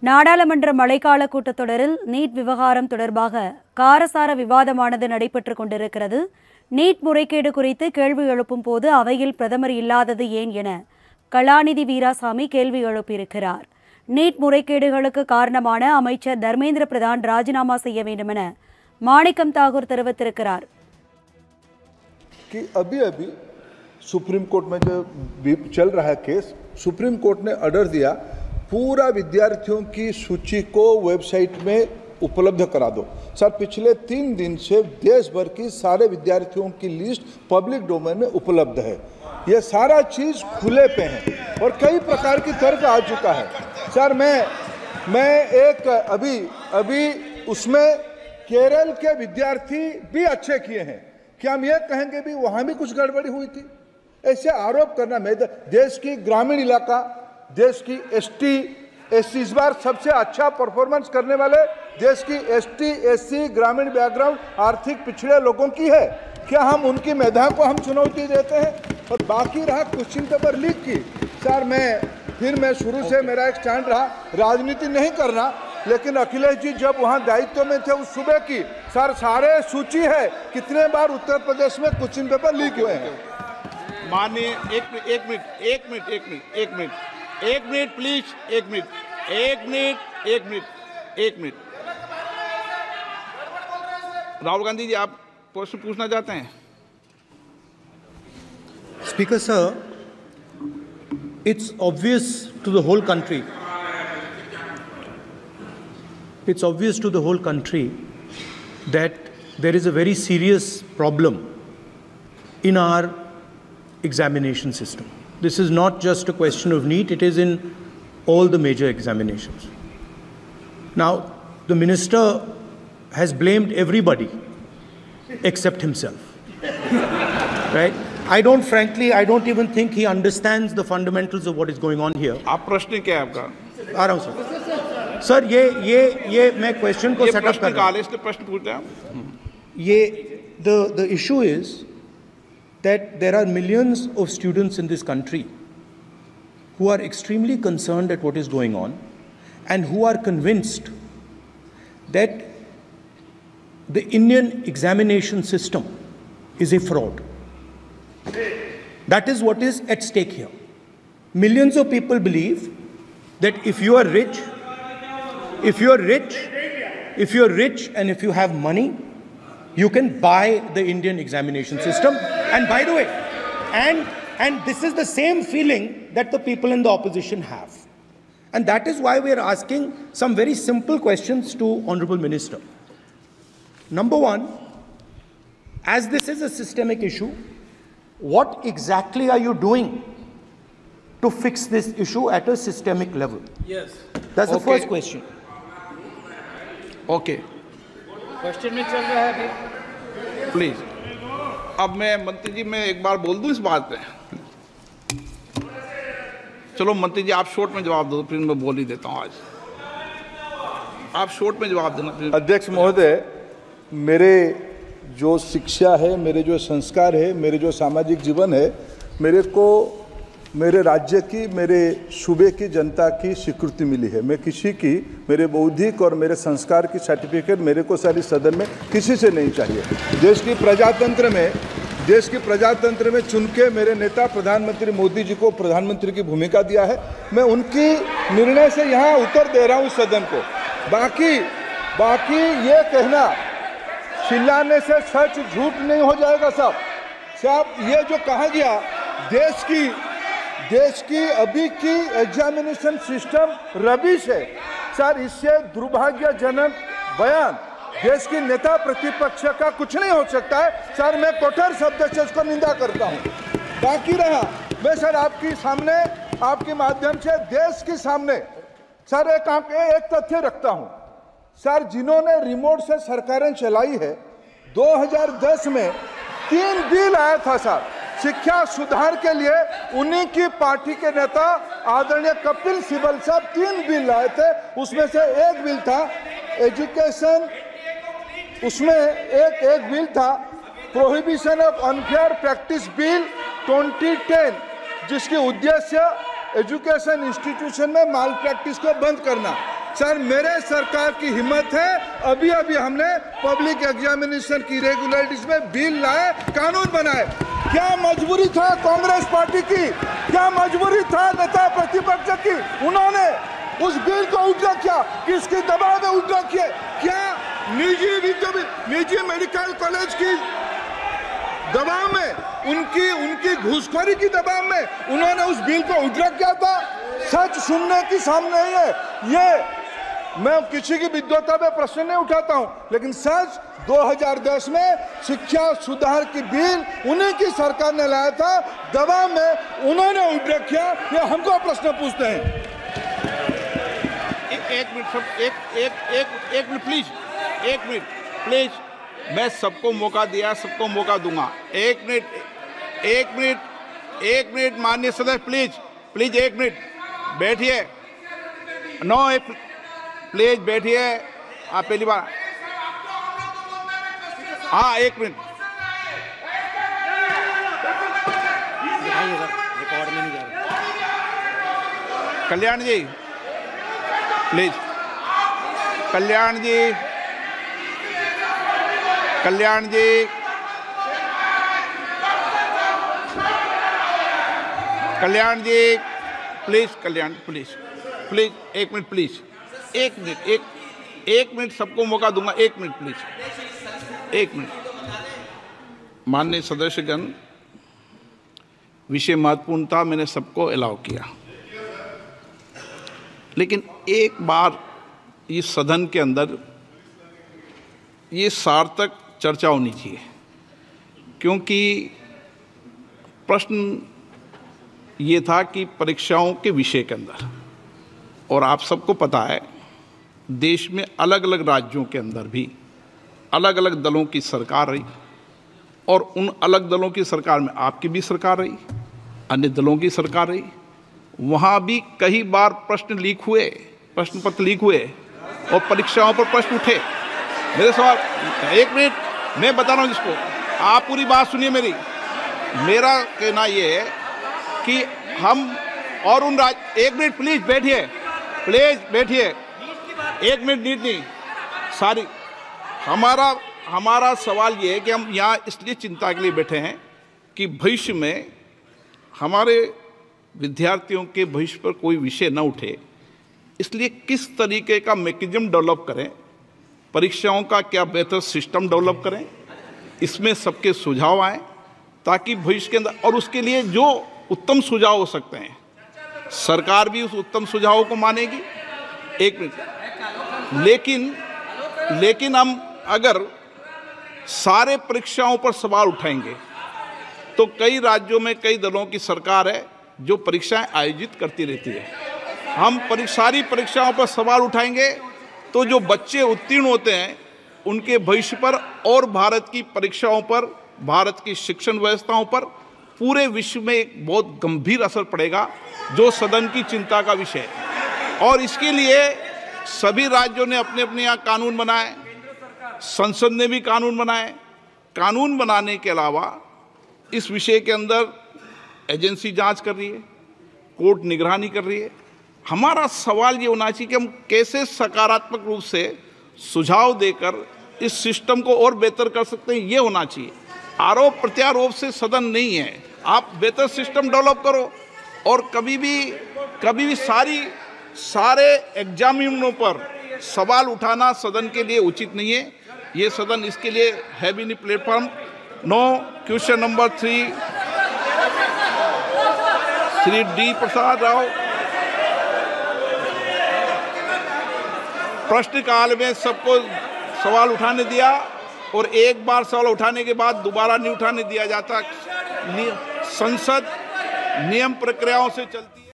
நாடாளுமன்ற மழைக்கால கூட்டத்தொடரில் நீட் விவகாரம் தொடர்பாக காரசார விவாதமானது நடைபெற்றுக் கொண்டிருக்கிறது. நீட் முறைகேடு குறித்து கேள்வி எழுப்பும் போது அவையில் பிரதமர் இல்லாதது ஏன் என கலாநிதி வீராசாமி கேள்வி எழுப்பியிருக்கிறார். நீட் முறைகேடுகளுக்கு காரணமான அமைச்சர் தர்மேந்திர பிரதான் ராஜினாமா செய்ய வேண்டும் என மாணிக்கம் தாகூர் தெரிவித்திருக்கிறார். सुप्रीम कोर्ट में जो चल रहा है केस, सुप्रीम कोर्ट ने ऑर्डर दिया पूरा विद्यार्थियों की सूची को वेबसाइट में उपलब्ध करा दो। सर पिछले 3 दिन से देश भर की सारे विद्यार्थियों की लिस्ट पब्लिक डोमेन में उपलब्ध है। ये सारा चीज़ खुले पे है और कई प्रकार की तर्क आ चुका है। सर मैं एक अभी उसमें केरल के विद्यार्थी भी अच्छे किए हैं, क्या हम ये कहेंगे भी वहाँ भी कुछ गड़बड़ी हुई थी? ऐसे आरोप करना, मैं देश की ग्रामीण इलाका, देश की एसटी इस बार सबसे अच्छा परफॉर्मेंस करने वाले देश की एसटी एससी ग्रामीण बैकग्राउंड आर्थिक पिछड़े लोगों की है। क्या हम उनकी मेधा को हम चुनौती देते हैं? और बाकी रहा क्वेश्चन पेपर लीक की, सर मैं शुरू से मेरा एक स्टैंड रहा राजनीति नहीं करना, लेकिन अखिलेश जी जब वहाँ दायित्व में थे उस सूबे की सर सारे सूची है कितने बार उत्तर प्रदेश में क्वेश्चन पेपर लीक हुए हैं। माननीय एक मिनट प्लीज, एक मिनट। राहुल गांधी जी आप प्रश्न पूछना चाहते हैं? Speaker sir, it's obvious to the whole country. It's obvious to the whole country that there is a very serious problem in our examination system. This is not just a question of NEET, it is in all the major examinations. Now, the minister has blamed everybody except himself, right? I don't even think he understands the fundamentals of what is going on here. आप प्रश्न क्या है आपका? आ रहा हूँ sir, ये मैं question को सेटअप कर रहा हूँ। इसलिए प्रश्न पूछ रहे हैं। ये the issue is that there are millions of students in this country who are extremely concerned at what is going on and who are convinced that the Indian examination system is a fraud. That is what is at stake here. Millions of people believe that if you are rich and if you have money, you can buy the Indian examination system. And by the way, and this is the same feeling that the people in the opposition have. And that is why we are asking some very simple questions to Honorable Minister. Number one, as this is a systemic issue, what exactly are you doing to fix this issue at a systemic level? Yes. That's the first question. Okay. Question में चल रहा है अभी। Please, अब मैं मंत्री जी मैं एक बार बोल दूं इस बात पे। चलो मंत्री जी आप शॉर्ट में जवाब दो, फिर मैं बोल ही देता हूं। आज आप शॉर्ट में जवाब देना। अध्यक्ष महोदय, मेरे जो शिक्षा है, मेरे जो संस्कार है, मेरे जो सामाजिक जीवन है, मेरे को मेरे राज्य की, मेरे सूबे की जनता की स्वीकृति मिली है। मैं किसी की, मेरे बौद्धिक और मेरे संस्कार की सर्टिफिकेट मेरे को सारी सदन में किसी से नहीं चाहिए। देश की प्रजातंत्र में चुन के मेरे नेता प्रधानमंत्री मोदी जी को प्रधानमंत्री की भूमिका दिया है। मैं उनकी निर्णय से यहाँ उत्तर दे रहा हूँ सदन को। बाकी ये कहना चिल्लाने से सच झूठ नहीं हो जाएगा साहब। ये जो कहा गया देश की अभी की एग्जामिनेशन सिस्टम रबिश है सर, इससे दुर्भाग्यजनक बयान देश की नेता प्रतिपक्ष का कुछ नहीं हो सकता है सर। मैं कठोर शब्द से इसको निंदा करता हूं। बाकी रहा, मैं सर आपके सामने, आपके माध्यम से देश के सामने सर एक तथ्य रखता हूं सर। जिन्होंने रिमोट से सरकारें चलाई है, 2010 में 3 बिल आया था सर शिक्षा सुधार के लिए। उन्हीं की पार्टी के नेता आदरणीय कपिल सिब्बल साहब 3 बिल लाए थे। उसमें से एक बिल था एजुकेशन, उसमें एक बिल था prohibition of unfair practice bill 2010, जिसकी उद्देश्य एजुकेशन इंस्टीट्यूशन में माल प्रैक्टिस को बंद करना। सर मेरे सरकार की हिम्मत है, अभी अभी हमने पब्लिक एग्जामिनेशन की इरेगुलरिटीज में बिल लाए, कानून बनाए। क्या मजबूरी था कांग्रेस पार्टी की, क्या मजबूरी था नेता प्रतिपक्ष की? उन्होंने उस बिल को उल्टा किया, किसके दबाव में उल्टा किया? क्या निजी मेडिकल कॉलेज की दबाव में, उनकी घूसखोरी की दबाव में उन्होंने उस बिल को उल्टा किया था? सच सुनने की सामने नहीं है ये। मैं किसी की विद्वता में प्रश्न नहीं उठाता हूं, लेकिन सच 2010 में शिक्षा सुधार की बिल उन्हीं की सरकार ने लाया था, दबाव में उन्होंने उल्टा किया। ये हमको प्रश्न पूछते हैं। एक मिनट प्लीज, एक मिनट प्लीज, मैं सबको मौका दिया, सबको मौका दूंगा। एक मिनट माननीय सदस्य, प्लीज एक मिनट बैठिए। प्लीज बैठिए, आप पहली बार। हाँ, एक मिनट। रिकॉर्ड में नहीं जा रहा। कल्याण जी प्लीज, कल्याण जी प्लीज एक मिनट प्लीज, एक मिनट सबको मौका दूंगा। एक मिनट प्लीज, एक मिनट। माननीय सदस्यगण, विषय महत्वपूर्ण था, मैंने सबको अलाउ किया, लेकिन एक बार इस सदन के अंदर ये सार्थक चर्चा होनी चाहिए, क्योंकि प्रश्न ये था कि परीक्षाओं के विषय के अंदर, और आप सबको पता है देश में अलग अलग राज्यों के अंदर भी अलग अलग दलों की सरकार रही, और उन अलग दलों की सरकार में आपकी भी सरकार रही, अन्य दलों की सरकार रही। वहाँ भी कई बार प्रश्न लीक हुए, प्रश्न पत्र लीक हुए और परीक्षाओं पर प्रश्न उठे। मेरे सवाल, एक मिनट मैं बता रहा हूँ जिसको, आप पूरी बात सुनिए मेरी। मेरा कहना ये है कि हम और उन एक मिनट प्लीज बैठिए, एक मिनट नीट नहीं सारी। हमारा सवाल ये है कि हम यहाँ इसलिए चिंता के लिए बैठे हैं कि भविष्य में हमारे विद्यार्थियों के भविष्य पर कोई विषय न उठे, इसलिए किस तरीके का मैकेनिज्म डेवलप करें, परीक्षाओं का क्या बेहतर सिस्टम डेवलप करें, इसमें सबके सुझाव आए ताकि भविष्य के अंदर, और उसके लिए जो उत्तम सुझाव हो सकते हैं सरकार भी उस उत्तम सुझावों को मानेगी। एक मिनट, लेकिन हम अगर सारे परीक्षाओं पर सवाल उठाएंगे तो कई राज्यों में कई दलों की सरकार है जो परीक्षाएं आयोजित करती रहती है। हम सारी परीक्षाओं पर सवाल उठाएंगे तो जो बच्चे उत्तीर्ण होते हैं उनके भविष्य पर और भारत की परीक्षाओं पर, भारत की शिक्षण व्यवस्थाओं पर, पूरे विश्व में एक बहुत गंभीर असर पड़ेगा, जो सदन की चिंता का विषय है। और इसके लिए सभी राज्यों ने अपने अपने यहाँ कानून बनाए, संसद ने भी कानून बनाए। कानून बनाने के अलावा इस विषय के अंदर एजेंसी जांच कर रही है, कोर्ट निगरानी कर रही है। हमारा सवाल ये होना चाहिए कि हम कैसे सकारात्मक रूप से सुझाव देकर इस सिस्टम को और बेहतर कर सकते हैं, ये होना चाहिए। आरोप प्रत्यारोप से सदन नहीं है। आप बेहतर सिस्टम डेवलप करो, और कभी भी सारे एग्जामिनरों पर सवाल उठाना सदन के लिए उचित नहीं है। ये सदन इसके लिए है भी नहीं platform. No question number 3 Shri D Prasad Rao. प्रश्नकाल में सबको सवाल उठाने दिया, और एक बार सवाल उठाने के बाद दोबारा नहीं उठाने दिया जाता। संसद नियम प्रक्रियाओं से चलती है।